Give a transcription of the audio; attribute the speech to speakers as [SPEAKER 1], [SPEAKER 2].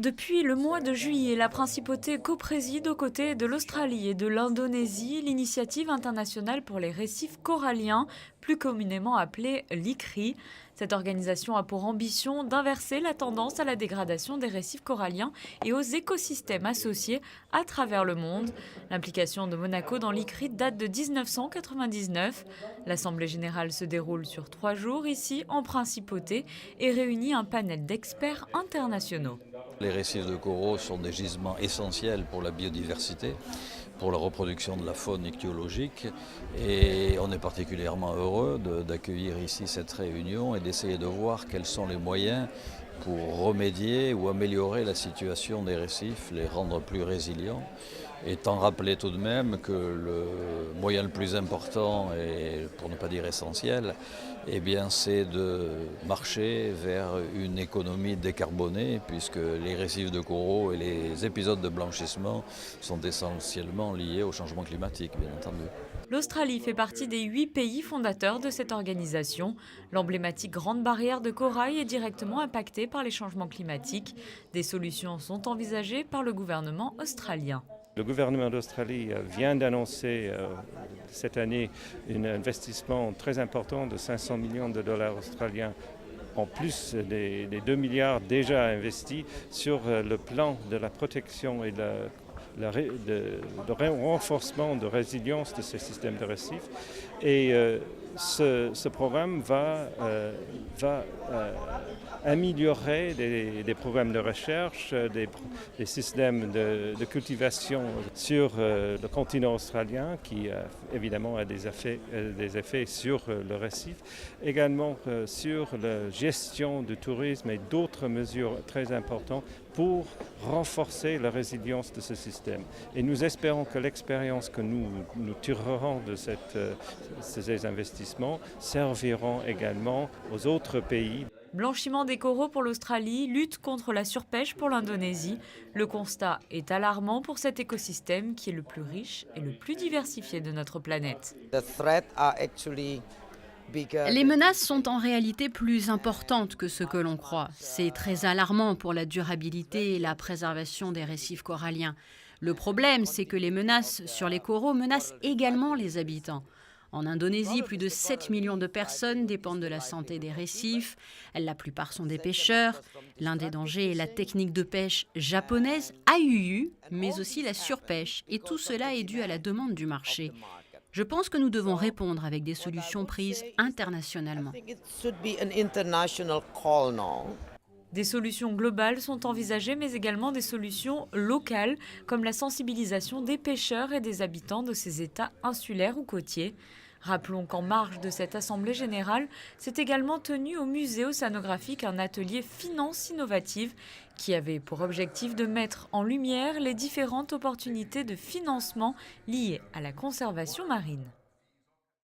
[SPEAKER 1] Depuis le mois de juillet, la principauté copréside aux côtés de l'Australie et de l'Indonésie l'initiative internationale pour les récifs coralliens, plus communément appelée l'ICRI. Cette organisation a pour ambition d'inverser la tendance à la dégradation des récifs coralliens et aux écosystèmes associés à travers le monde. L'implication de Monaco dans l'ICRI date de 1999. L'Assemblée générale se déroule sur 3 jours ici, en principauté, et réunit un panel d'experts internationaux.
[SPEAKER 2] Les récifs de coraux sont des gisements essentiels pour la biodiversité, pour la reproduction de la faune ichtyologique, et on est particulièrement heureux d'accueillir ici cette réunion et d'essayer de voir quels sont les moyens pour remédier ou améliorer la situation des récifs, les rendre plus résilients. Étant rappelé tout de même que le moyen le plus important, et pour ne pas dire essentiel, c'est de marcher vers une économie décarbonée, puisque les récifs de coraux et les épisodes de blanchissement sont essentiellement liés au changement climatique, bien entendu.
[SPEAKER 1] L'Australie fait partie des 8 pays fondateurs de cette organisation. L'emblématique Grande Barrière de Corail est directement impactée par les changements climatiques. Des solutions sont envisagées par le gouvernement australien.
[SPEAKER 3] Le gouvernement d'Australie vient d'annoncer cette année un investissement très important de 500 millions de dollars australiens, en plus des 2 milliards déjà investis sur le plan de la protection et le renforcement de résilience de ces systèmes de récifs. Et ce programme va améliorer des programmes de recherche, des systèmes de cultivation sur le continent australien qui évidemment a des effets sur le récif, également sur la gestion du tourisme et d'autres mesures très importantes pour renforcer la résilience de ce système. Et nous espérons que l'expérience que nous tirerons de ces investissements serviront également aux autres pays.
[SPEAKER 1] Blanchiment des coraux pour l'Australie, lutte contre la surpêche pour l'Indonésie. Le constat est alarmant pour cet écosystème qui est le plus riche et le plus diversifié de notre planète.
[SPEAKER 4] Les menaces sont en réalité plus importantes que ce que l'on croit. C'est très alarmant pour la durabilité et la préservation des récifs coralliens. Le problème, c'est que les menaces sur les coraux menacent également les habitants. En Indonésie, plus de 7 millions de personnes dépendent de la santé des récifs. La plupart sont des pêcheurs. L'un des dangers est la technique de pêche japonaise, AUU, mais aussi la surpêche. Et tout cela est dû à la demande du marché. Je pense que nous devons répondre avec des solutions prises internationalement.
[SPEAKER 1] Des solutions globales sont envisagées, mais également des solutions locales, comme la sensibilisation des pêcheurs et des habitants de ces États insulaires ou côtiers. Rappelons qu'en marge de cette Assemblée générale, s'est également tenu au musée océanographique un atelier Finance innovative qui avait pour objectif de mettre en lumière les différentes opportunités de financement liées à la conservation marine.